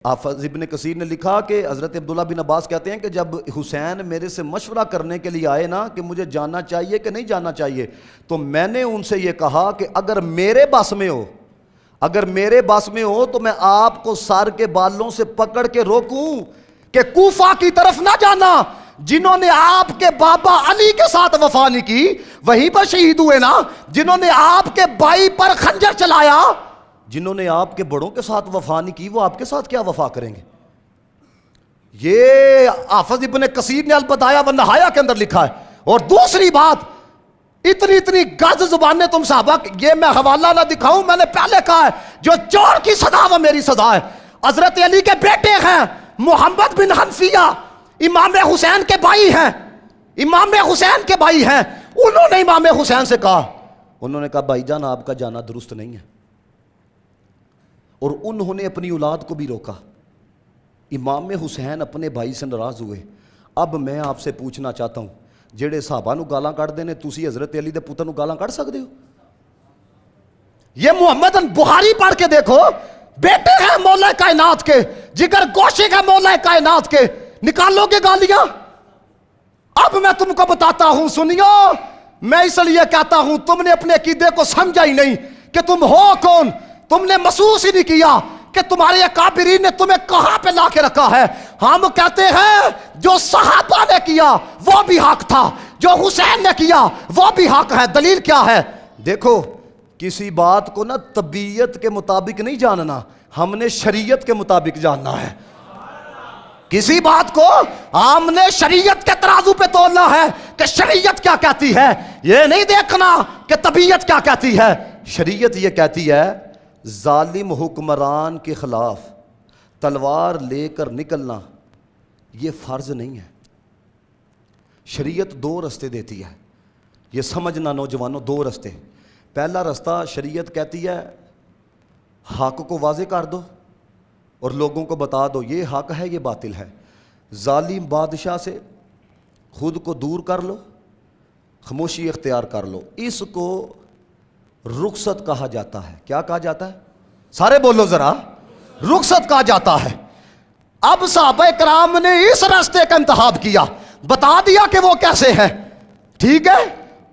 حافظ ابن کثیر نے لکھا کہ حضرت عبداللہ بن عباس کہتے ہیں کہ جب حسین میرے سے مشورہ کرنے کے لیے آئے نا کہ مجھے جانا چاہیے کہ نہیں جانا چاہیے، تو میں نے ان سے یہ کہا کہ اگر میرے بس میں ہو تو میں آپ کو سر کے بالوں سے پکڑ کے روکوں کہ کوفہ کی طرف نہ جانا، جنہوں نے آپ کے بابا علی کے ساتھ وفا نہیں کی وہیں پر شہید ہوئے نا، جنہوں نے آپ کے بھائی پر خنجر چلایا، جنہوں نے آپ کے بڑوں کے ساتھ وفا نہیں کی وہ آپ کے ساتھ کیا وفا کریں گے۔ یہ حافظ ابن کثیر نے البدایہ والنہایہ کے اندر لکھا ہے۔ اور دوسری بات، اتنی گز زبانیں تم صحابہ، یہ میں حوالہ نہ دکھاؤں، میں نے پہلے کہا ہے جو چور کی سزا وہ میری سزا ہے۔ حضرت علی کے بیٹے ہیں محمد بن حنفیہ، امام حسین کے بھائی ہیں، انہوں نے امام حسین سے کہا، انہوں نے کہا بھائی جان آپ کا جانا درست نہیں ہے، اور انہوں نے اپنی اولاد کو بھی روکا۔ امام حسین اپنے بھائی سے ناراض ہوئے۔ اب میں آپ سے پوچھنا چاہتا ہوں، جڑے صحابہ نو گالاں کٹ دینے تسی حضرت علی دے پتر نو گالاں کٹ سکتے ہو؟ یہ محمد بخاری پڑھ کے دیکھو، بیٹے ہیں مولا کائنات کے، جگر گوشے ہیں مولا کائنات کے، نکالو گے گالیاں؟ اب میں تم کو بتاتا ہوں، سنیو، میں اس لیے کہتا ہوں تم نے اپنے عقیدے کو سمجھا ہی نہیں کہ تم ہو کون، تم نے محسوس ہی نہیں کیا کہ تمہارے اکابرین نے تمہیں کہاں پہ لا کے رکھا ہے۔ ہم کہتے ہیں جو صحابہ نے کیا وہ بھی حق تھا، جو حسین نے کیا وہ بھی حق ہے۔ دلیل کیا ہے؟ دیکھو، کسی بات کو نا طبیعت کے مطابق نہیں جاننا، ہم نے شریعت کے مطابق جاننا ہے۔ کسی بات کو ہم نے شریعت کے ترازو پہ تولنا ہے کہ شریعت کیا کہتی ہے، یہ نہیں دیکھنا کہ طبیعت کیا کہتی ہے۔ شریعت یہ کہتی ہے ظالم حکمران کے خلاف تلوار لے کر نکلنا یہ فرض نہیں ہے۔ شریعت دو رستے دیتی ہے، یہ سمجھنا نوجوانوں، دو رستے۔ پہلا رستہ شریعت کہتی ہے حق کو واضح کر دو اور لوگوں کو بتا دو یہ حق ہے یہ باطل ہے، ظالم بادشاہ سے خود کو دور کر لو، خاموشی اختیار کر لو۔ اس کو رخصت کہا جاتا ہے۔ کیا کہا جاتا ہے؟ سارے بولو ذرا، رخصت کہا جاتا ہے۔ اب صحابہ کرام نے اس راستے کا انتخاب کیا، بتا دیا کہ وہ کیسے ہے، ٹھیک ہے۔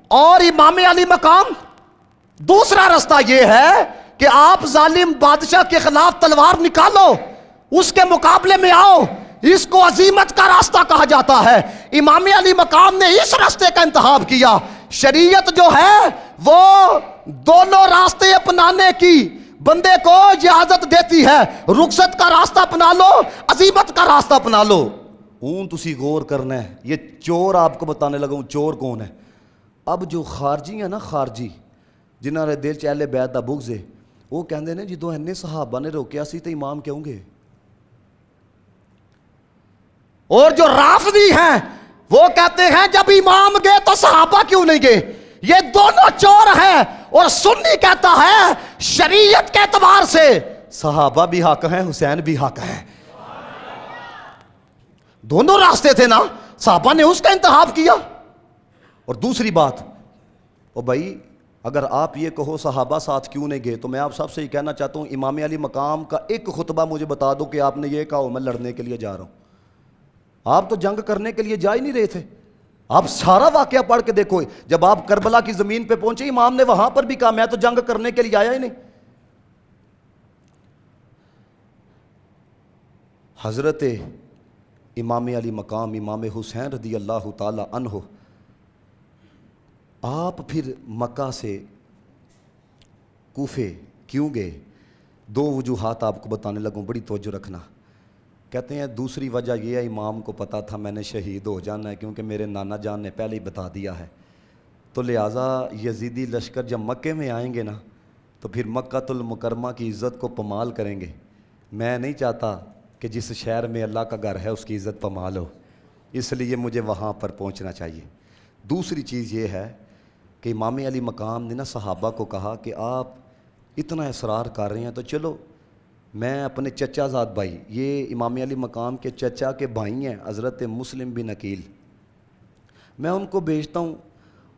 اور امام علی مقام دوسرا رستہ یہ ہے کہ آپ ظالم بادشاہ کے خلاف تلوار نکالو، اس کے مقابلے میں آؤ، اس کو عزیمت کا راستہ کہا جاتا ہے۔ امام علی مقام نے اس راستے کا انتخاب کیا۔ شریعت جو ہے وہ دونوں راستے اپنانے کی بندے کو اجازت دیتی ہے، رخصت کا راستہ اپنا لو، عزیمت کا راستہ اپنا لو۔ اون تسی غور کرنا ہے، یہ چور آپ کو بتانے لگا ہوں چور کون ہے۔ اب جو خارجی ہیں نا، خارجی جنہاں نے دل چہلے بیعت دا بغض ہے، وہ کہندے نے جدوں انہیں صحابہ نے روکیا سی تے امام کیوں گے؟ اور جو رافضی ہیں وہ کہتے ہیں جب امام گئے تو صحابہ کیوں نہیں گئے؟ یہ دونوں چور ہیں۔ اور سنی کہتا ہے شریعت کے اعتبار سے صحابہ بھی حق ہیں، حسین بھی حق ہیں۔ دونوں راستے تھے نا، صحابہ نے اس کا انتخاب کیا۔ اور دوسری بات، او بھائی اگر آپ یہ کہو صحابہ ساتھ کیوں نہیں گئے، تو میں آپ سب سے یہ کہنا چاہتا ہوں امام علی مقام کا ایک خطبہ مجھے بتا دو کہ آپ نے یہ کہا میں لڑنے کے لیے جا رہا ہوں۔ آپ تو جنگ کرنے کے لیے جا ہی نہیں رہے تھے۔ آپ سارا واقعہ پڑھ کے دیکھو، جب آپ کربلا کی زمین پہ پہنچے امام نے وہاں پر بھی کہا میں تو جنگ کرنے کے لیے آیا ہی نہیں۔ حضرت امام علی مقام امام حسین رضی اللہ تعالی عنہ، آپ پھر مکہ سے کوفے کیوں گئے؟ دو وجوہات آپ کو بتانے لگوں، بڑی توجہ رکھنا۔ کہتے ہیں دوسری وجہ یہ ہے امام کو پتا تھا میں نے شہید ہو جانا ہے، کیونکہ میرے نانا جان نے پہلے ہی بتا دیا ہے، تو لہٰذا یزیدی لشکر جب مکے میں آئیں گے نا تو پھر مکۃ المکرمہ کی عزت کو پامال کریں گے۔ میں نہیں چاہتا کہ جس شہر میں اللہ کا گھر ہے اس کی عزت پامال ہو، اس لیے مجھے وہاں پر پہنچنا چاہیے۔ دوسری چیز یہ ہے کہ امام علی مقام نے نا صحابہ کو کہا کہ آپ اتنا اصرار کر رہے ہیں تو چلو میں اپنے چچا زاد بھائی، یہ امام علی مقام کے چچا کے بھائی ہیں حضرت مسلم بن عقیل، میں ان کو بھیجتا ہوں،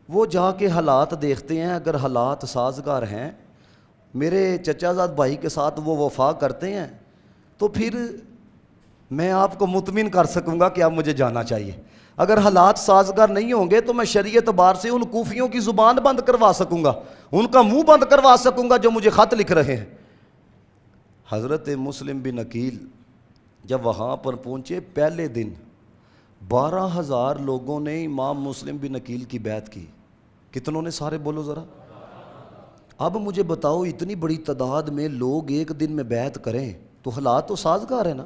وہ جا کے حالات دیکھتے ہیں، اگر حالات سازگار ہیں میرے چچا زاد بھائی کے ساتھ وہ وفا کرتے ہیں تو پھر میں آپ کو مطمئن کر سکوں گا کہ اب مجھے جانا چاہیے. اگر حالات سازگار نہیں ہوں گے تو میں شرعی اعتبار سے ان کوفیوں کی زبان بند کروا سکوں گا, ان کا منہ بند کروا سکوں گا جو مجھے خط لکھ رہے ہیں. حضرت مسلم بن عقیل جب وہاں پر پہنچے, پہلے دن 12,000 لوگوں نے امام مسلم بن عقیل کی بیعت کی. کتنوں نے؟ سارے بولو ذرا. اب مجھے بتاؤ, اتنی بڑی تعداد میں لوگ ایک دن میں بیعت کریں تو حالات تو سازگار ہے نا.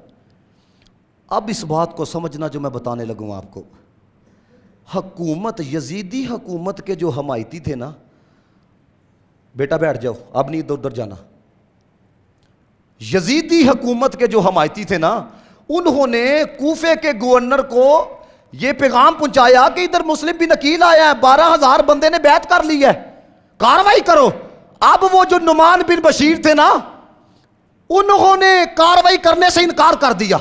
اب اس بات کو سمجھنا جو میں بتانے لگوں آپ کو. حکومت, یزیدی حکومت کے جو حمایتی تھے نا, بیٹا بیٹھ جاؤ, اب نہیں ادھر ادھر جانا. یزیدی حکومت کے جو حمایتی تھے نا, انہوں نے کوفے کے گورنر کو یہ پیغام پہنچایا کہ ادھر مسلم بن عقیل آیا ہے, 12,000 بندے نے بیعت کر لی ہے, کاروائی کرو. اب وہ جو نعمان بن بشیر تھے نا, انہوں نے کاروائی کرنے سے انکار کر دیا.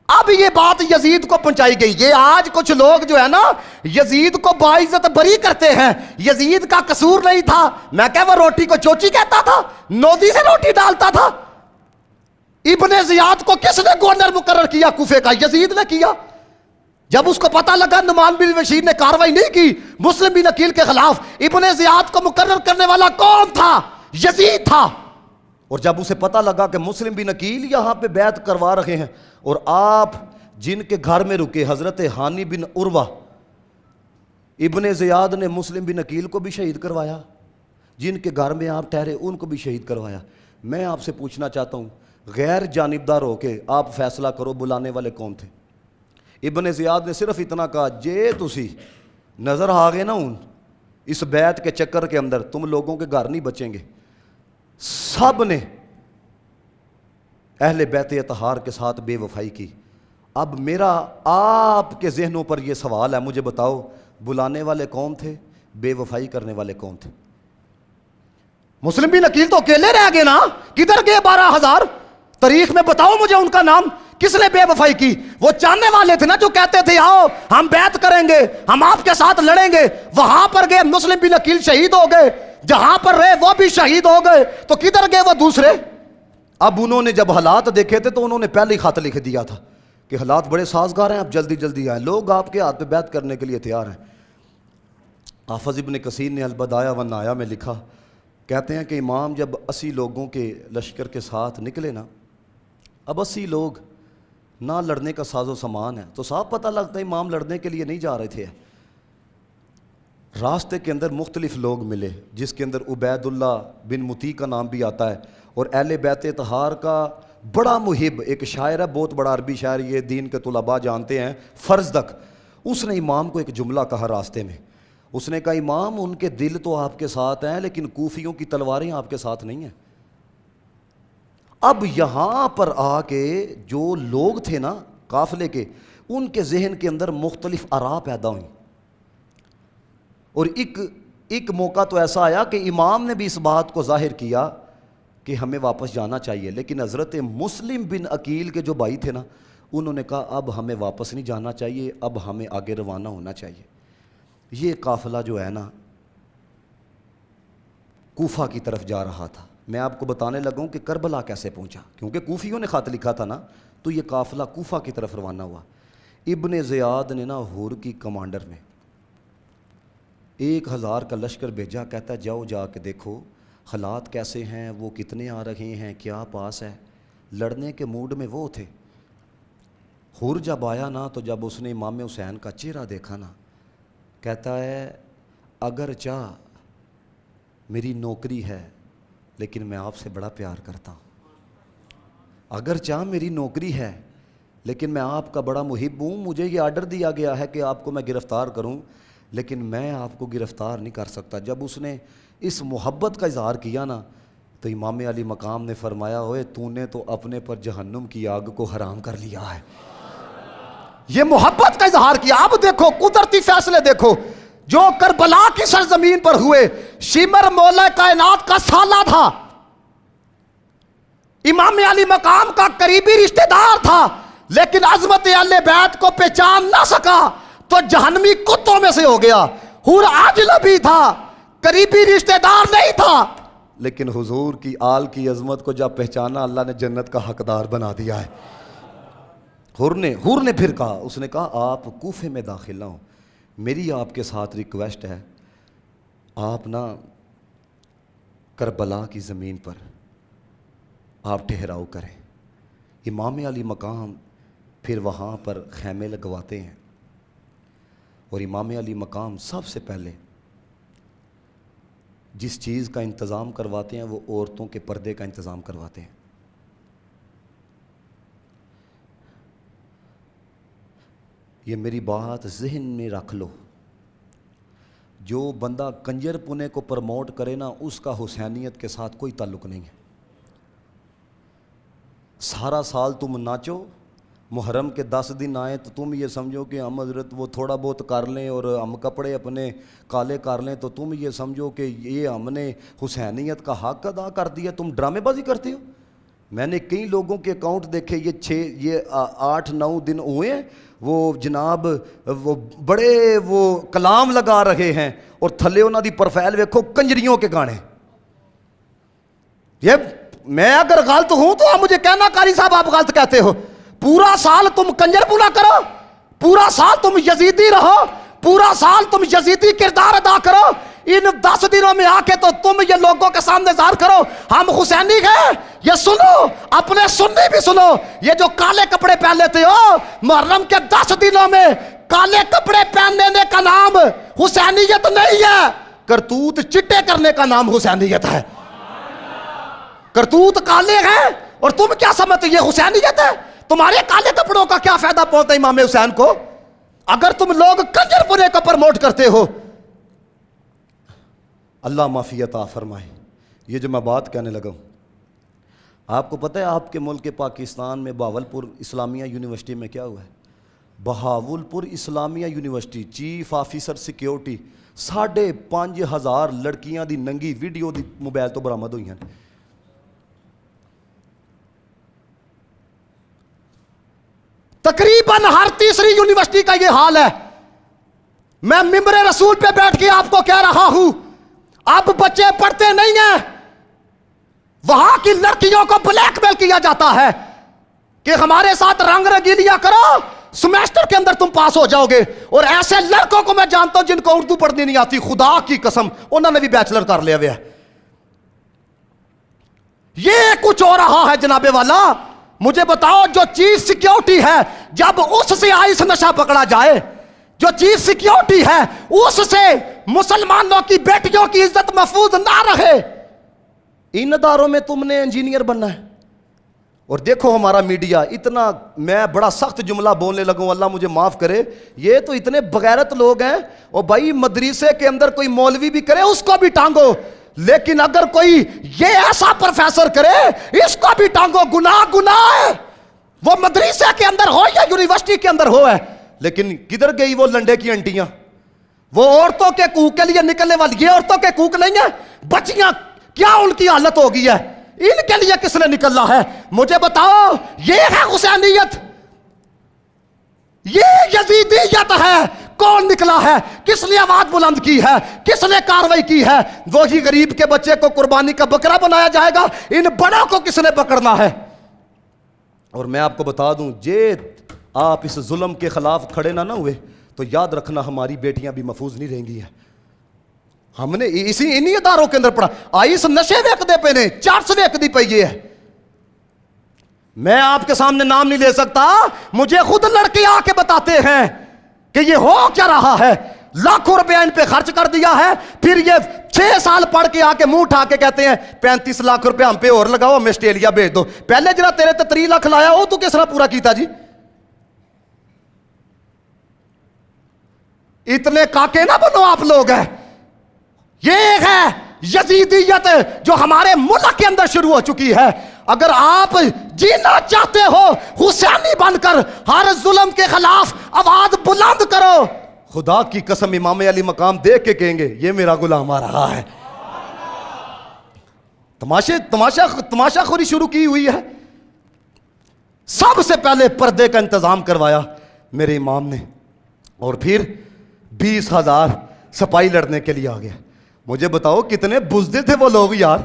اب یہ بات یزید کو پہنچائی گئی. یہ آج کچھ لوگ جو ہے نا یزید کو باعزت بری کرتے ہیں, یزید کا قصور نہیں تھا. میں کہ وہ روٹی کو چوچی کہتا تھا, نودی سے روٹی ڈالتا تھا. ابن زیاد کو کس نے گورنر مقرر کیا کوفے کا؟ یزید نے کیا. جب اس کو پتا لگا نعمان بن بشیر نے کاروائی نہیں کی مسلم بن عقیل کے خلاف, ابن زیاد کو مقرر کرنے والا کون تھا؟ یزید تھا. اور جب اسے پتا لگا کہ مسلم بن عقیل یہاں پہ بیعت کروا رہے ہیں, اور آپ جن کے گھر میں رکے, حضرت ہانی بن عروہ, ابن زیاد نے مسلم بن عقیل کو بھی شہید کروایا, جن کے گھر میں آپ ٹھہرے ان کو بھی شہید کروایا. میں آپ سے پوچھنا چاہتا ہوں, غیر جانبدار ہو کے آپ فیصلہ کرو بلانے والے کون تھے؟ ابن زیاد نے صرف اتنا کہا, جے تسی نظر آ گئے نا ہوں اس بیعت کے چکر کے اندر, تم لوگوں کے گھر نہیں بچیں گے. سب نے اہل بیت اطہار کے ساتھ بے وفائی کی. اب میرا آپ کے ذہنوں پر یہ سوال ہے, مجھے بتاؤ بلانے والے کون تھے, بے وفائی کرنے والے کون تھے؟ مسلم بن عقیل تو اکیلے رہ گئے نا, کدھر گئے 12,000؟ تاریخ میں بتاؤ مجھے ان کا نام. کس نے بے وفائی کی؟ وہ چاہنے والے تھے نا جو کہتے تھے آؤ ہم بیعت کریں گے, ہم آپ کے ساتھ لڑیں گے. وہاں پر گئے, مسلم بن عقیل شہید ہو گئے, جہاں پر رہے وہ بھی شہید ہو گئے, تو کدھر گئے وہ دوسرے؟ اب انہوں نے جب حالات دیکھے تھے تو انہوں نے پہلے ہی خط لکھ دیا تھا کہ حالات بڑے سازگار ہیں, اب جلدی جلدی آئیں, لوگ آپ کے ہاتھ پہ بیعت کرنے کے لیے تیار ہیں. حافظ ابن کثیر نے البدایہ والنہایہ میں لکھا, کہتے ہیں کہ امام جب 80 لوگوں کے لشکر کے ساتھ نکلے نا, اب 80 لوگ نہ لڑنے کا ساز و سامان ہے, تو صاف پتہ لگتا ہے امام لڑنے کے لیے نہیں جا رہے تھے. راستے کے اندر مختلف لوگ ملے, جس کے اندر عبید اللہ بن مطیع کا نام بھی آتا ہے, اور اہل بیت اطہار کا بڑا محب ایک شاعر ہے, بہت بڑا عربی شاعر, یہ دین کے طلباء جانتے ہیں, فرزدق. اس نے امام کو ایک جملہ کہا راستے میں. اس نے کہا, امام ان کے دل تو آپ کے ساتھ ہیں لیکن کوفیوں کی تلواریں آپ کے ساتھ نہیں ہیں. اب یہاں پر آ کے جو لوگ تھے نا قافلے کے, ان کے ذہن کے اندر مختلف آراء پیدا ہوئیں, اور ایک موقع تو ایسا آیا کہ امام نے بھی اس بات کو ظاہر کیا کہ ہمیں واپس جانا چاہیے, لیکن حضرت مسلم بن عقیل کے جو بھائی تھے نا, انہوں نے کہا اب ہمیں واپس نہیں جانا چاہیے, اب ہمیں آگے روانہ ہونا چاہیے. یہ قافلہ جو ہے نا کوفہ کی طرف جا رہا تھا. میں آپ کو بتانے لگا ہوں کہ کربلا کیسے پہنچا, کیونکہ کوفیوں نے خط لکھا تھا نا, تو یہ قافلہ کوفہ کی طرف روانہ ہوا. ابن زیاد نے نا ہور کی کمانڈر میں 1000 کا لشکر بھیجا, کہتا ہے جاؤ جا کے دیکھو حالات کیسے ہیں, وہ کتنے آ رہے ہیں, کیا پاس ہے. لڑنے کے موڈ میں وہ تھے. ہور جب آیا نا, تو جب اس نے امام حسین کا چہرہ دیکھا نا, کہتا ہے اگر چاہ میری نوکری ہے لیکن میں آپ سے بڑا پیار کرتا ہوں, اگر چاہ میری نوکری ہے لیکن میں آپ کا بڑا محب ہوں, مجھے یہ آرڈر دیا گیا ہے کہ آپ کو میں گرفتار کروں لیکن میں آپ کو گرفتار نہیں کر سکتا. جب اس نے اس محبت کا اظہار کیا نا, تو امام علی مقام نے فرمایا, ہوئے تو نے تو اپنے پر جہنم کی آگ کو حرام کر لیا ہے. یہ محبت کا اظہار کیا. اب دیکھو قدرتی فیصلے دیکھو جو کربلا کی سرزمین پر ہوئے. شمر مولا کائنات کا سالہ تھا, امام علی مقام کا قریبی رشتہ دار تھا, لیکن عظمت اہل بیت کو پہچان نہ سکا تو جہنمی کتوں میں سے ہو گیا. حور اجنبی تھا, قریبی رشتہ دار نہیں تھا, لیکن حضور کی آل کی عظمت کو جب پہچانا اللہ نے جنت کا حقدار بنا دیا ہے۔ حور نے پھر کہا، اس نے کہا آپ کوفے میں داخل نہ ہوں، میری آپ کے ساتھ ریکویسٹ ہے، آپ نا کربلا کی زمین پر آپ ٹھہراؤ کریں۔ امام علی مقام پھر وہاں پر خیمے لگواتے ہیں، اور امام علی مقام سب سے پہلے جس چیز کا انتظام کرواتے ہیں وہ عورتوں کے پردے کا انتظام کرواتے ہیں۔ یہ میری بات ذہن میں رکھ لو، جو بندہ کنجر پنے کو پروموٹ کرے نا، اس کا حسینیت کے ساتھ کوئی تعلق نہیں ہے۔ سارا سال تم ناچو، محرم کے 10 دن آئیں تو تم یہ سمجھو کہ ہم حضرت وہ تھوڑا بہت کر لیں اور ہم کپڑے اپنے کالے کر لیں تو تم یہ سمجھو کہ یہ ہم نے حسینیت کا حق ادا کر دیا۔ تم ڈرامے بازی کرتے ہو۔ میں نے کئی لوگوں کے اکاؤنٹ دیکھے، یہ 8-9 دن ہوئے ہیں، وہ جناب وہ بڑے وہ کلام لگا رہے ہیں، اور تھلے انہوں دی پروفائل ویکھو کنجریوں کے گانے۔ یہ میں اگر غلط ہوں تو آپ مجھے کہنا قاری صاحب آپ غلط کہتے ہو۔ پورا سال تم کنجر پونا کرو، پورا سال تم یزیدی رہو، پورا سال تم یزیدی کردار ادا کرو، ان 10 دنوں میں آ کے تو تم یہ لوگوں کے سامنے ظاہر کرو ہم حسینی ہیں۔ یہ سنو، اپنے سنی بھی سنو، یہ جو کالے کپڑے پہن لیتے ہو، محرم کے 10 دنوں میں کالے کپڑے پہننے کا نام حسینیت نہیں ہے، کرتوت چٹے کرنے کا نام حسینیت ہے۔ کرتوت کالے ہیں اور تم کیا سمجھتے یہ حسینیت ہے؟ تمہارے کالے کپڑوں کا کیا فائدہ پہنچتا ہے امام حسین کو؟ اگر تم لوگ کنجر پنے کو پروموٹ کرتے ہو۔ اللہ معافی عطا فرمائے۔ یہ جو میں بات کہنے لگا ہوں، آپ کو پتہ ہے آپ کے ملک پاکستان میں بہاولپور اسلامیہ یونیورسٹی میں کیا ہوا ہے؟ بہاولپور اسلامیہ یونیورسٹی چیف آفیسر سیکیورٹی 5,500 لڑکیاں دی ننگی ویڈیو دی موبائل تو برآمد ہوئی ہیں۔ تقریباً ہر تیسری یونیورسٹی کا یہ حال ہے۔ میں ممبر رسول پہ بیٹھ کے آپ کو کہہ رہا ہوں، اب بچے پڑھتے نہیں ہیں، وہاں کی لڑکیوں کو بلیک میل کیا جاتا ہے کہ ہمارے ساتھ رنگ رنگیلیاں کرو، سمیسٹر کے اندر تم پاس ہو جاؤ گے۔ اور ایسے لڑکوں کو میں جانتا ہوں جن کو اردو پڑھنی نہیں آتی، خدا کی قسم انہوں نے بھی بیچلر کر لیا ہوا ہے۔ یہ کچھ ہو رہا ہے جناب والا۔ مجھے بتاؤ، جو چیف سیکیورٹی ہے، جب اس سے آئس نشہ پکڑا جائے، جو چیف سیکیورٹی ہے اس سے مسلمانوں کی بیٹیوں کی عزت محفوظ نہ رہے، ان اداروں میں تم نے انجینئر بننا ہے۔ اور دیکھو ہمارا میڈیا اتنا، میں بڑا سخت جملہ بولنے لگوں، اللہ مجھے معاف کرے، یہ تو اتنے بغیرت لوگ ہیں۔ اور بھائی مدرسے کے اندر کوئی مولوی بھی کرے اس کو بھی ٹانگو، لیکن اگر کوئی یہ ایسا پروفیسر کرے اس کو بھی ٹانگو۔ گناہ ہے، وہ مدرسے کے اندر ہو یا یونیورسٹی کے اندر ہو ہے۔ لیکن کدھر گئی وہ لنڈے کی انٹیاں، وہ عورتوں کے حقوق کے لیے نکلنے والی؟ یہ عورتوں کے حقوق نہیں ہے، بچیاں کیا ان کی حالت ہو گئی ہے، ان کے لیے کس نے نکلنا ہے؟ مجھے بتاؤ، یہ ہے حسینیت، یہ یزیدیت ہے؟ کون نکلا ہے؟ کس نے آواز بلند کی ہے؟ کس نے کاروائی کی ہے؟ وہی غریب کے بچے کو قربانی کا بکرا بنایا جائے گا، ان بڑوں کو کس نے پکڑنا ہے؟ اور میں آپ کو بتا دوں، آپ اس ظلم کے خلاف کھڑے نہ ہوئے تو یاد رکھنا ہماری بیٹیاں بھی محفوظ نہیں رہیں گی۔ ہم نے انہی اداروں کے اندر پڑھا، آئس نشے ویکدے پہ نے، چارس ویکدی پہ یہ ہے۔ میں آپ کے سامنے نام نہیں لے سکتا، مجھے خود لڑکے آ کے بتاتے ہیں کہ یہ ہو کیا رہا ہے، لاکھوں روپیہ ان پہ خرچ کر دیا ہے، پھر یہ 6 سال پڑھ کے آ کے منہ اٹھا کے کہتے ہیں 35 لاکھ روپے ہم پہ اور لگاؤ، ہمیں آسٹریلیا بھیج دو۔ پہلے جرا تیرے تے 3 لاکھ لایا ہو تو کس طرح پورا کیتا جی؟ اتنے کاکے نہ بنو آپ لوگ ہیں۔ یہ ہے یزیدیت جو ہمارے ملک کے اندر شروع ہو چکی ہے۔ اگر آپ جینا چاہتے ہو حسینی بن کر ہر ظلم کے خلاف آواز بلند کرو۔ خدا کی قسم امام علی مقام دیکھ کے کہیں گے یہ میرا غلام آ رہا ہے۔ تماشا خوری شروع کی ہوئی ہے۔ سب سے پہلے پردے کا انتظام کروایا میرے امام نے، اور پھر 20,000 سپاہی لڑنے کے لیے آ گیا۔ مجھے بتاؤ کتنے بزدل تھے وہ لوگ یار،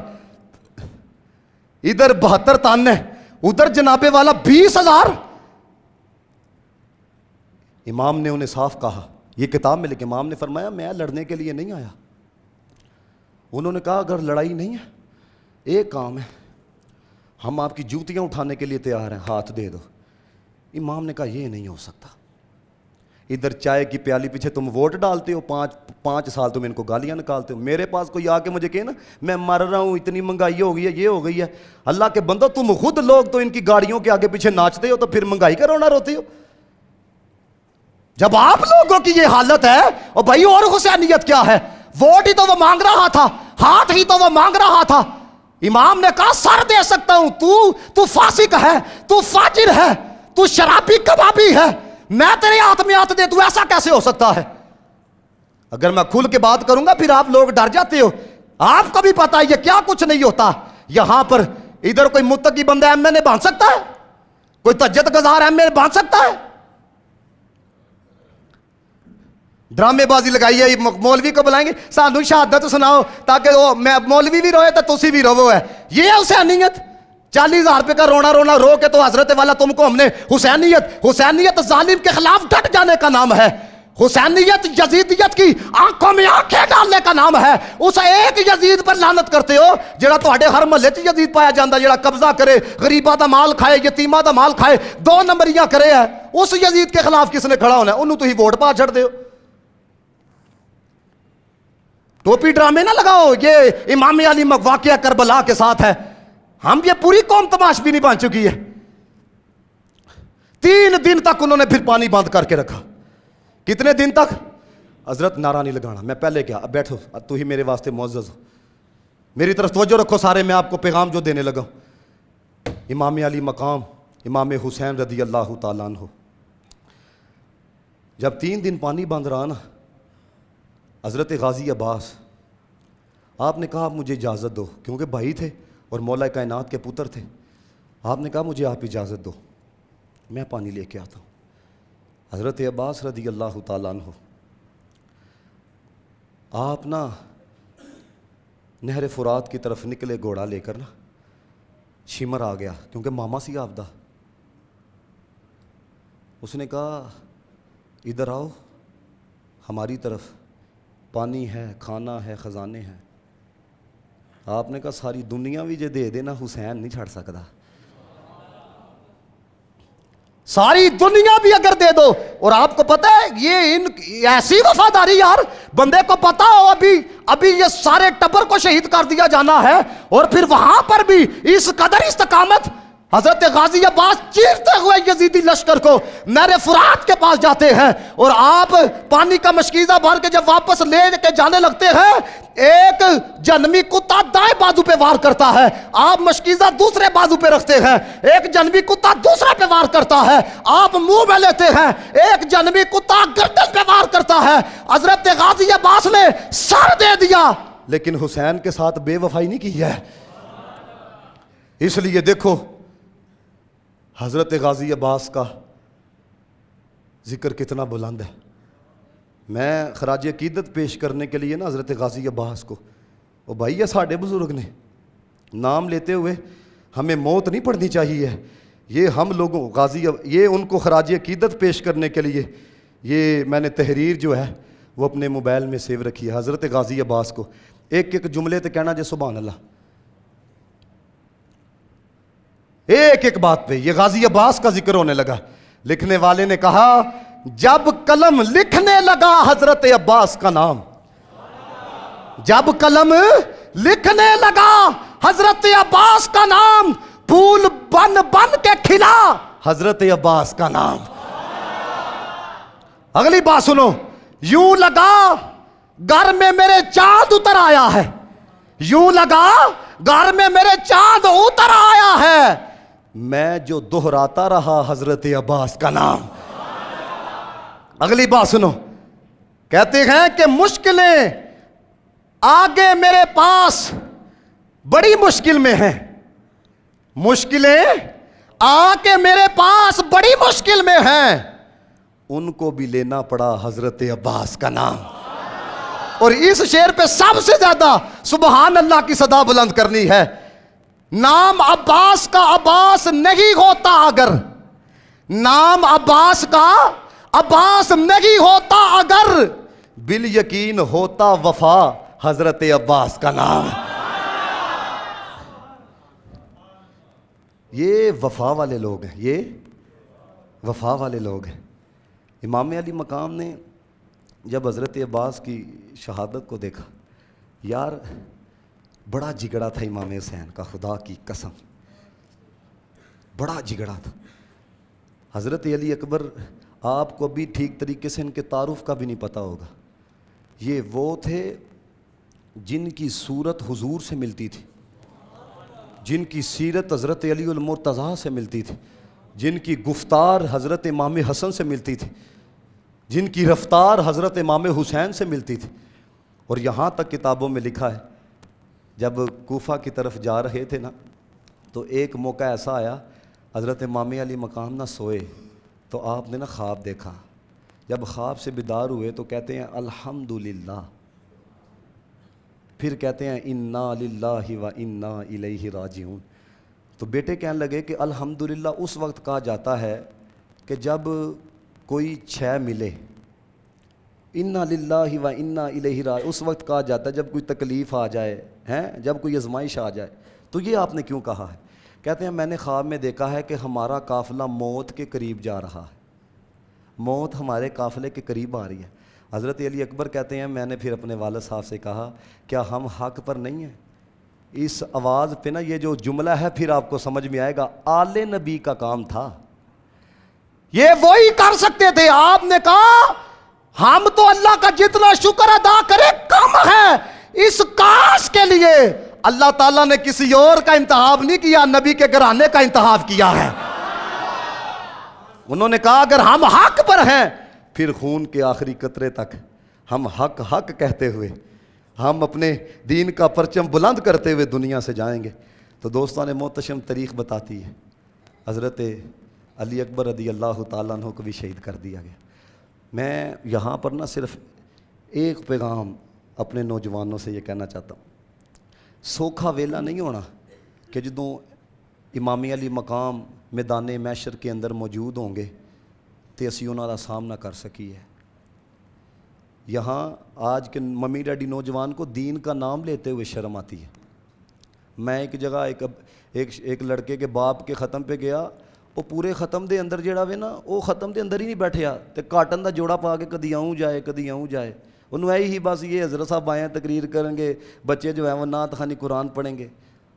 ادھر 72 تن ہے, ادھر جناب والا 20,000. امام نے انہیں صاف کہا, یہ کتاب میں لکھے, امام نے فرمایا میں لڑنے کے لیے نہیں آیا. انہوں نے کہا اگر لڑائی نہیں ہے, ایک کام ہے, ہم آپ کی جوتیاں اٹھانے کے لیے تیار ہیں, ہاتھ دے دو. امام نے کہا یہ نہیں ہو سکتا, ادھر چائے کی پیالی پیچھے تم ووٹ ڈالتے ہو, 5 سال تم ان کو گالیاں نکالتے ہو, میرے پاس کوئی آ کے مجھے کہے نا میں مر رہا ہوں, اتنی مہنگائی ہو گئی ہے, یہ ہو گئی ہے. اللہ کے بندو, تم خود لوگ تو ان کی گاڑیوں کے آگے پیچھے ناچتے ہو, تو پھر مہنگائی کا رونا روتے ہو. جب آپ لوگوں کی یہ حالت ہے, اور بھائی اور حسینیت کیا ہے, ووٹ ہی تو وہ مانگ رہا تھا, ہاتھ ہی تو وہ مانگ رہا تھا. امام نے کہا سر دے سکتا ہوں, تو فاسق ہے, تو فاجر ہے, تو شرابی کبابی ہے, میں تیرے ہاتھ میں ہاتھ دے دوں, ایسا کیسے ہو سکتا ہے؟ اگر میں کھل کے بات کروں گا پھر آپ لوگ ڈر جاتے ہو. آپ کو بھی پتا ہے یہ کیا کچھ نہیں ہوتا. یہاں پر ادھر کوئی متقی بندہ ایم ایل اے بن سکتا ہے, کوئی تہجد گزار ایم ایل اے بن سکتا ہے؟ ڈرامے بازی لگائیے, مولوی کو بلائیں گے سانو شہادت سناؤ تاکہ وہ میں مولوی بھی روئے تو تسی بھی رو ہے. یہ ہے حسینیت؟ 40,000 روپے کا رونا رونا رو کے تو حضرت والا تم کو ہم نے حسینیت ظالم کے خلاف ڈٹ جانے کا نام ہے. حسینیت یزیدیت کی آنکھوں میں آنکھیں ڈالنے کا نام ہے. اس ایک یزید پر لعنت کرتے ہو جڑا تہاڈے ہر محلے چ یزید پایا جاندا, جڑا قبضہ کرے, غریباں دا مال کھائے, یتیماں دا مال کھائے, 2 نمبریاں کرے ہے. اس یزید کے خلاف کس نے کھڑا ہونا ہے؟ انہوں تسی ووٹ پا چھڑ دیو. ٹوپی ڈرامے نہ لگاؤ, یہ امام علی واقعہ کربلا کے ساتھ ہے. ہم یہ پوری قوم تماش بھی نہیں بن چکی ہے. 3 دن تک انہوں نے پھر پانی بند کر کے رکھا. کتنے دن تک؟ حضرت نعرہ نہیں لگانا, میں پہلے کیا, اب بیٹھو, اب تو ہی میرے واسطے معزز ہو, میری طرف توجہ رکھو سارے, میں آپ کو پیغام جو دینے لگا. امام علی مقام امام حسین رضی اللہ تعالیٰ عنہ, جب 3 دن پانی بند رہا نا, حضرت غازی عباس آپ نے کہا آپ مجھے اجازت دو, کیونکہ بھائی تھے اور مولا کائنات کے پتر تھے. آپ نے کہا مجھے آپ اجازت دو, میں پانی لے کے آتا ہوں. حضرت عباس رضی اللہ تعالیٰ عنہ آپ نا نہر فرات کی طرف نکلے گھوڑا لے کر نا, شمر آ گیا کیونکہ ماما سی آبدہ. اس نے کہا ادھر آؤ ہماری طرف, پانی ہے, کھانا ہے, خزانے ہیں. آپ نے کہا ساری دنیا بھی جے دے دینا حسین نہیں چھڑ سکتا. ساری دنیا بھی اگر دے دو, اور آپ کو پتہ ہے یہ ایسی وفاداری یار, بندے کو پتا ہو ابھی یہ سارے ٹبر کو شہید کر دیا جانا ہے, اور پھر وہاں پر بھی اس قدر استقامت. حضرت غازی عباس چیرتے ہوئے یزیدی لشکر کو نہر فرات کے پاس جاتے ہیں, اور آپ پانی کا مشکیزہ بھر کے جب واپس لے کے جانے لگتے ہیں, ایک جنمی کتا دائیں بازو پہ وار کرتا ہے, آپ مشکیزہ دوسرے بازو پہ رکھتے ہیں, ایک جنمی کتا دوسرے پہ وار کرتا ہے, آپ منہ میں لیتے ہیں, ایک جنمی کتا گردن پہ وار کرتا ہے. حضرت غازی عباس نے سر دے دیا, لیکن حسین کے ساتھ بے وفائی نہیں کی ہے. اس لیے دیکھو حضرت غازی عباس کا ذکر کتنا بلند ہے. میں خراج عقیدت پیش کرنے کے لیے نا حضرت غازی عباس کو, او بھائی یہ ساڑھے بزرگ نے نام لیتے ہوئے ہمیں موت نہیں پڑھنی چاہیے. یہ ہم لوگوں یہ ان کو خراج عقیدت پیش کرنے کے لیے یہ میں نے تحریر جو ہے وہ اپنے موبائل میں سیو رکھی ہے. حضرت غازی عباس کو ایک جملے تے کہنا جے سبحان اللہ, ایک بات پہ. یہ غازی عباس کا ذکر ہونے لگا. لکھنے والے نے کہا جب قلم لکھنے لگا حضرت عباس کا نام, جب قلم لکھنے لگا حضرت عباس کا نام, پھول بن بن کے کھلا حضرت عباس کا نام. اگلی بات سنو, یوں لگا گھر میں میرے چاند اتر آیا ہے, یوں لگا گھر میں میرے چاند اتر آیا ہے, میں جو دہراتا رہا حضرت عباس کا نام. اگلی بات سنو, کہتے ہیں کہ مشکلیں آگے میرے پاس بڑی مشکل میں ہیں, مشکلیں آگے میرے پاس بڑی مشکل میں ہیں, ان کو بھی لینا پڑا حضرت عباس کا نام. اور اس شعر پہ سب سے زیادہ سبحان اللہ کی صدا بلند کرنی ہے. نام عباس کا عباس نہیں ہوتا اگر، نام عباس کا عباس نہیں ہوتا اگر، بالیقین ہوتا وفا حضرت عباس کا نام. یہ وفا والے لوگ ہیں، یہ وفا والے لوگ ہیں. امام علی مقام نے جب حضرت عباس کی شہادت کو دیکھا، یار بڑا جگڑا تھا امام حسین کا، خدا کی قسم بڑا جگڑا تھا. حضرت علی اکبر آپ کو بھی ٹھیک طریقے سے ان کے تعارف کا بھی نہیں پتہ ہوگا. یہ وہ تھے جن کی صورت حضور سے ملتی تھی، جن کی سیرت حضرت علی المرتضیٰ سے ملتی تھی، جن کی گفتار حضرت امام حسن سے ملتی تھی، جن کی رفتار حضرت امام حسین سے ملتی تھی. اور یہاں تک کتابوں میں لکھا ہے جب کوفہ کی طرف جا رہے تھے نا، تو ایک موقع ایسا آیا حضرت امام علی مقام نہ سوئے تو آپ نے نا خواب دیکھا. جب خواب سے بیدار ہوئے تو کہتے ہیں الحمدللہ، پھر کہتے ہیں انا للہ و انا الیہ راجعون. تو بیٹے کہنے لگے کہ الحمدللہ اس وقت کہا جاتا ہے کہ جب کوئی شے ملے، انا للہ و انا الیہ راجعون اس وقت کہا جاتا ہے جب کوئی تکلیف آ جائے ہیں، جب کوئی آزمائش آ جائے. تو یہ آپ نے کیوں کہا ہے؟ کہتے ہیں میں نے خواب میں دیکھا ہے کہ ہمارا قافلہ موت کے قریب جا رہا ہے، موت ہمارے قافلے کے قریب آ رہی ہے. حضرت علی اکبر کہتے ہیں میں نے پھر اپنے والد صاحب سے کہا کیا ہم حق پر نہیں ہیں؟ اس آواز پہ نا یہ جو جملہ ہے پھر آپ کو سمجھ میں آئے گا، آل نبی کا کام تھا، یہ وہی کر سکتے تھے. آپ نے کہا ہم تو اللہ کا جتنا شکر ادا کرے کم ہے، اس کاش کے لیے اللہ تعالیٰ نے کسی اور کا انتخاب نہیں کیا، نبی کے گھرانے کا انتخاب کیا ہے. انہوں نے کہا اگر ہم حق پر ہیں پھر خون کے آخری قطرے تک ہم حق حق کہتے ہوئے، ہم اپنے دین کا پرچم بلند کرتے ہوئے دنیا سے جائیں گے. تو دوستان محتشم تاریخ بتاتی ہے حضرت علی اکبر رضی اللہ تعالیٰ عنہ کو بھی شہید کر دیا گیا. میں یہاں پر نہ صرف ایک پیغام اپنے نوجوانوں سے یہ کہنا چاہتا ہوں، سوکھا ویلا نہیں ہونا کہ جدوں امام علی مقام میدان محشر کے اندر موجود ہوں گے تو اسی انہاں دا سامنا کر سکیے. یہاں آج کے ممی ڈیڈی نوجوان کو دین کا نام لیتے ہوئے شرم آتی ہے. میں ایک جگہ ایک لڑکے کے باپ کے ختم پہ گیا، وہ پورے ختم دے اندر جڑا وے نا وہ ختم دے اندر ہی نہیں بیٹھیا تے کاٹن دا جوڑا پا کے کدی آؤں جائے انہوں ہی بس یہ حضرت صاحب آئے ہیں تقریر کریں گے، بچے جو ہیں وہ نعت خوانی قرآن پڑھیں گے.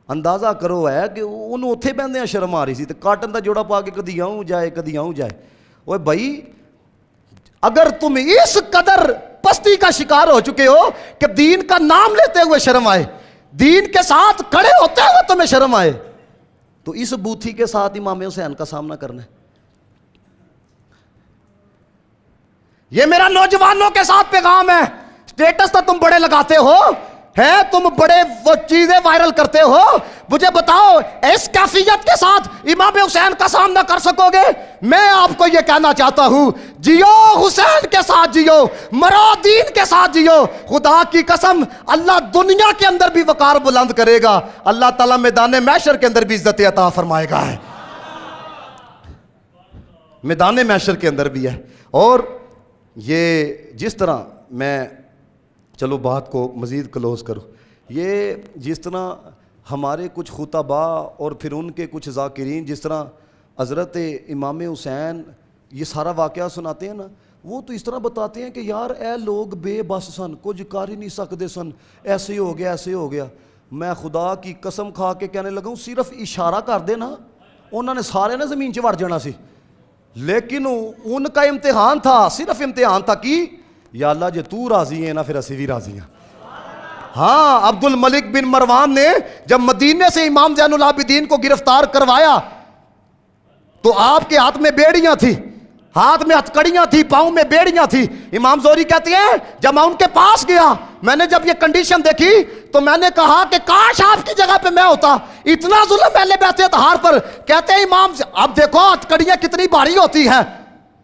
اندازہ کرو ہے کہ انہوں اتھے بہندے ہیں شرم آ رہی سی تے کاٹن دا جوڑا پا کے کدی آؤں جائے. اوے بھائی اگر تم اس قدر پستی کا شکار ہو چکے ہو کہ دین کا نام لیتے ہوئے شرم آئے، دین کے ساتھ کھڑے ہوتے ہوئے تمہیں شرم آئے، تو اس بوتھی کے ساتھ امام حسین کا سامنا کرنا ہے. یہ میرا نوجوانوں کے ساتھ پیغام ہے. سٹیٹس تو تم بڑے لگاتے ہو ہے، تم بڑے وہ چیزیں وائرل کرتے ہو، مجھے بتاؤ اس کیفیت کے ساتھ امام حسین کا سامنا کر سکو گے؟ میں آپ کو یہ کہنا چاہتا ہوں جیو حسین کے ساتھ جیو، مرو دین کے ساتھ جیو. خدا کی قسم اللہ دنیا کے اندر بھی وقار بلند کرے گا، اللہ تعالیٰ میدان محشر کے اندر بھی عزت عطا فرمائے گا. میدان محشر کے اندر بھی ہے. اور یہ جس طرح میں چلو بات کو مزید کلوز کرو، یہ جس طرح ہمارے کچھ خطباء اور پھر ان کے کچھ ذاکرین جس طرح حضرت امام حسین یہ سارا واقعہ سناتے ہیں نا، وہ تو اس طرح بتاتے ہیں کہ یار اے لوگ بے بس سن، کچھ کر ہی نہیں سکتے سن، ایسے ہو گیا. میں خدا کی قسم کھا کے کہنے لگا ہوں صرف اشارہ کر دے نا انہوں نے سارے نا زمین چ وڑ جانا سی. لیکن ان کا امتحان تھا، صرف امتحان تھا کہ یا اللہ جے تو راضی ہے نا پھر اسی بھی راضی ہیں. ہاں عبد الملک بن مروان نے جب مدینے سے امام زین العابدین کو گرفتار کروایا تو آپ کے ہاتھ میں بیڑیاں تھی، ہاتھ میں ہتھکڑیاں تھی، پاؤں میں بیڑیاں تھی. امام زہری کہتے ہیں جب میں ان کے پاس گیا، میں نے جب یہ کنڈیشن دیکھی تو میں نے کہا کہ کاش آپ کی جگہ پہ میں ہوتا، اتنا ظلم پہلے بیٹھے اطہار پر. کہتے ہیں امام اب دیکھو ہتھکڑیاں کتنی بھاری ہوتی ہیں،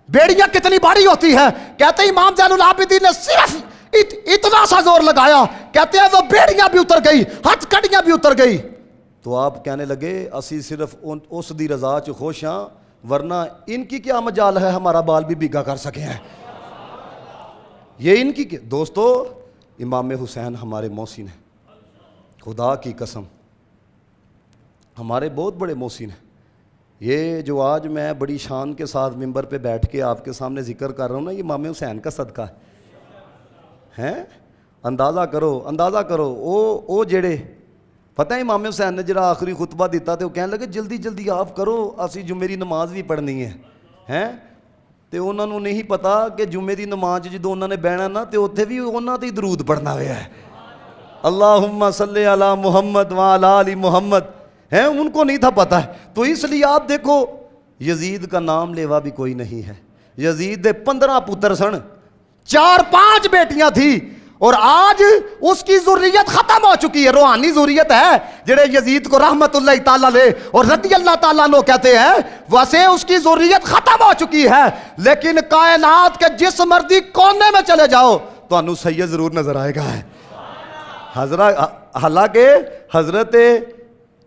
بیڑیاں کتنی باری ہوتی ہیں. کہتے ہیں امام زین العابدین نے صرف اتنا سا زور لگایا، کہتے ہیں وہ بیڑیاں بھی اتر گئی، ہتھکڑیاں بھی اتر گئی. تو آپ کہنے لگے اسی صرف اس دی رضا چ خوش ہاں، ورنہ ان کی کیا مجال ہے ہمارا بال بھی بھیگا کر سکے ہیں، یہ ان کی دوستو امام حسین ہمارے محسن ہیں، خدا کی قسم ہمارے بہت بڑے محسن ہیں۔ یہ جو آج میں بڑی شان کے ساتھ ممبر پہ بیٹھ کے آپ کے سامنے ذکر کر رہا ہوں نا، یہ امام حسین کا صدقہ ہے۔ اندازہ کرو او جڑے پتہ ہے امام حسین نے جڑا آخری خطبہ دیتا تو وہ کہنے لگے جلدی جلدی آپ کرو، اسی جمعے دی نماز بھی پڑھنی ہے تو انہوں نے نہیں پتا کہ جمعے دی نماز جدو انہوں نے بہنا نا تو اتنے بھی انہوں تے درود پڑھنا ہوا ہے، اللہم صلی علی محمد وعلی آل محمد، ان کو نہیں تھا پتا ہے۔ تو اس لیے آپ دیکھو یزید کا نام لیوا بھی کوئی نہیں ہے، یزید دے 15 پتر سن، 4-5 بیٹیاں تھی، اور آج اس کی ذریت ختم ہو چکی ہے، روحانی ذریت ہے جڑے یزید کو رحمت اللہ تعالیٰ لے اور رضی اللہ تعالیٰ عنہ کہتے ہیں، ویسے اس کی ذریت ختم ہو چکی ہے، لیکن کائنات کے جس مرضی کونے میں چلے جاؤ تو انو سید ضرور نظر آئے گا۔ حالانکہ حضرت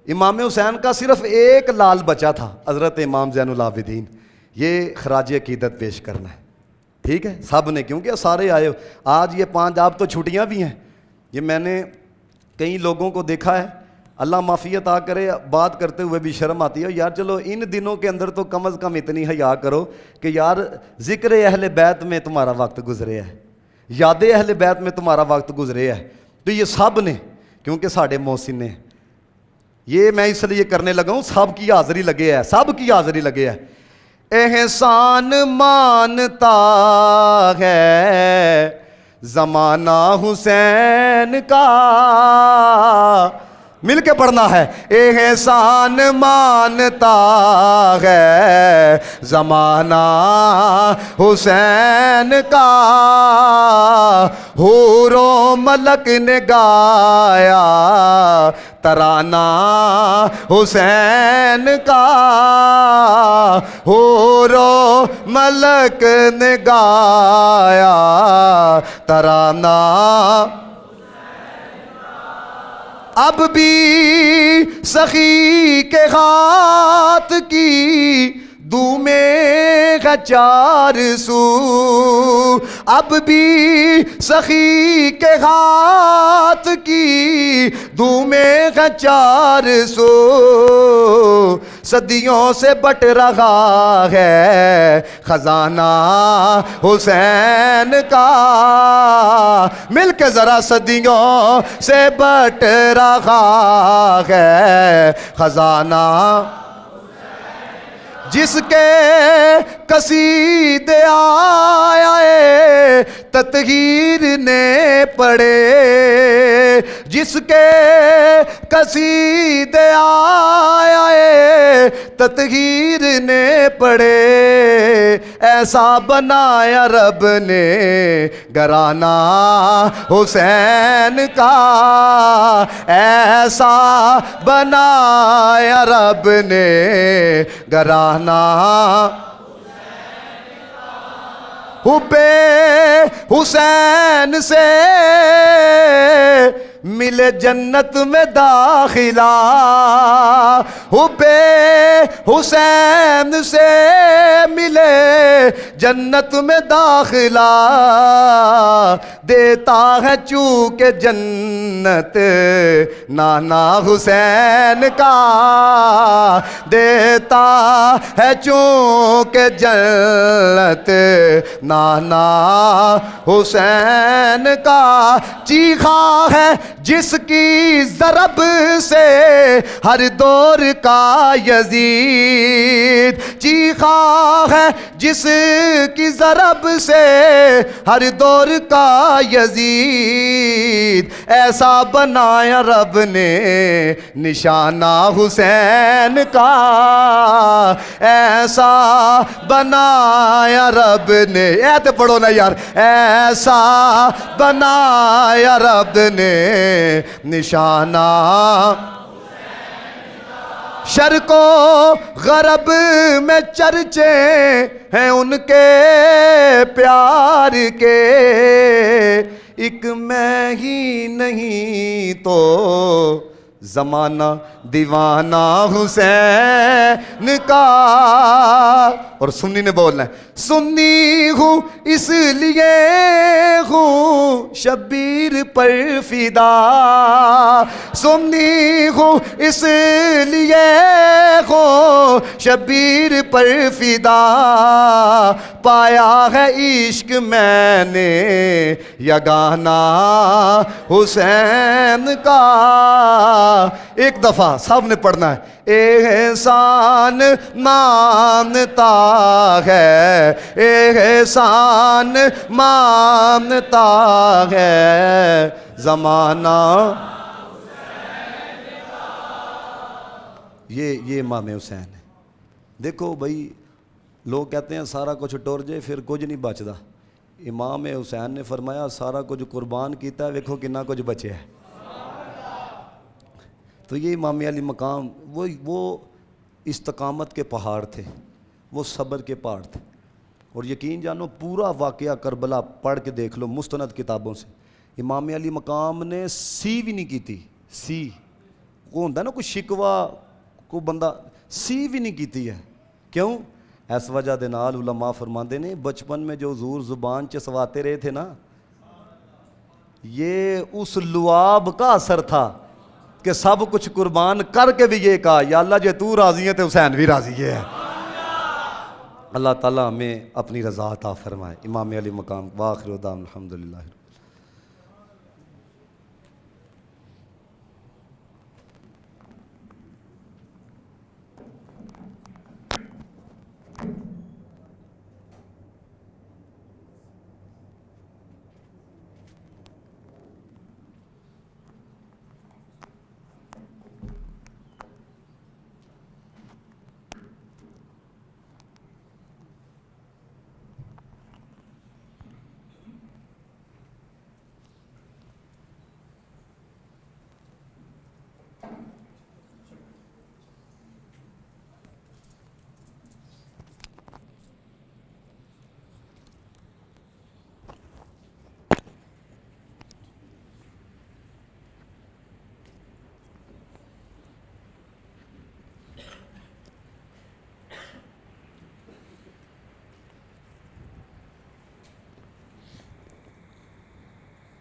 امام حسین کا صرف ایک لال بچہ تھا، حضرت امام زین العابدین، یہ خراج عقیدت پیش کرنا ہے، ٹھیک ہے سب نے، کیونکہ سارے آئے ہو آج یہ 5 آپ تو چھٹیاں بھی ہیں، یہ میں نے کئی لوگوں کو دیکھا ہے، اللہ معافی عطا کرے، بات کرتے ہوئے بھی شرم آتی ہے یار، چلو ان دنوں کے اندر تو کم از کم اتنی حیا کرو کہ یار ذکر اہل بیت میں تمہارا وقت گزرے ہے، یاد اہل بیت میں تمہارا وقت گزرے ہے، تو یہ سب نے، کیونکہ ساڑھے محسن نے، یہ میں اس لیے کرنے لگا ہوں، سب کی حاضری لگے ہے، سب کی حاضری لگے ہے۔ احسان مانتا ہے زمانہ حسین کا، مل کے پڑھنا ہے، احسان مانتا ہے زمانہ حسین کا، حور و ملک نے گایا ترانہ حسین کا، حور و ملک نے گایا ترانہ، اب بھی سخی کے ہاتھ کی دو میں ہے 4 سو، اب بھی سخی کے ہاتھ کی دو میں ہے 4 سو، صدیوں سے بٹ رہا ہے خزانہ حسین کا، مل کے ذرا صدیوں سے بٹ رہا ہے خزانہ، جس کے قصیدے آئے تطہیر نے پڑھے، جس کے قصیدے آئے تطہیر نے پڑھے، ایسا بنایا رب نے گھرانہ حسین کا، ایسا بنایا رب نے گھرانہ حب حسین سے ملے جنت میں داخلہ، حب حسین سے ملے جنت میں داخلہ، دیتا ہے چونکہ جنت نانا حسین کا، دیتا ہے چونکہ جنت نانا حسین کا، چیخا ہے جس کی ضرب سے ہر دور کا یزید، چیخا ہے جس کی ضرب سے ہر دور کا یزید، ایسا بنایا رب نے نشانہ حسین کا، ایسا بنایا رب نے، ایت پڑھو نا یار، ایسا بنایا رب نے نشانہ، شرق و غرب میں چرچے ہیں ان کے پیار کے، ایک میں ہی نہیں تو زمانہ دیوانہ حسین کا. اور سنی نے بولنا ہے سنی ہوں اس لیے ہوں شبیر پر فدا. سنی ہوں اس لیے ہوں شبیر پر فدا. پایا ہے عشق میں نے یگانہ حسین کا. ایک دفعہ سب نے پڑھنا ہے. احسان مانتا ہے احسان مانتا ہے زمانہ. یہ امام حسین ہے. دیکھو بھائی لوگ کہتے ہیں سارا کچھ ٹور جائے پھر کچھ نہیں بچتا. امام حسین نے فرمایا سارا کچھ قربان کیتا ہے ویکھو کنا کچھ بچے ہے. تو یہ امام علی مقام وہ استقامت کے پہاڑ تھے, وہ صبر کے پہاڑ تھے. اور یقین جانو پورا واقعہ کربلا پڑھ کے دیکھ لو مستند کتابوں سے. امام علی مقام نے سی بھی نہیں کی تھی. سی وہ ہوتا ہے نا کوئی شکوہ کو بندہ سی بھی نہیں کیتی ہے. کیوں؟ اس وجہ دے نال علماء فرماندے نے بچپن میں جو حضور زبان چسواتے رہے تھے نا یہ اس لعاب کا اثر تھا کہ سب کچھ قربان کر کے بھی یہ کہا یا اللہ جے تو راضی ہے تو حسین بھی راضی ہے. اللہ تعالیٰ ہمیں اپنی رضا عطا فرمائے. امام علی مقام. وآخر دعوانا الحمدللہ.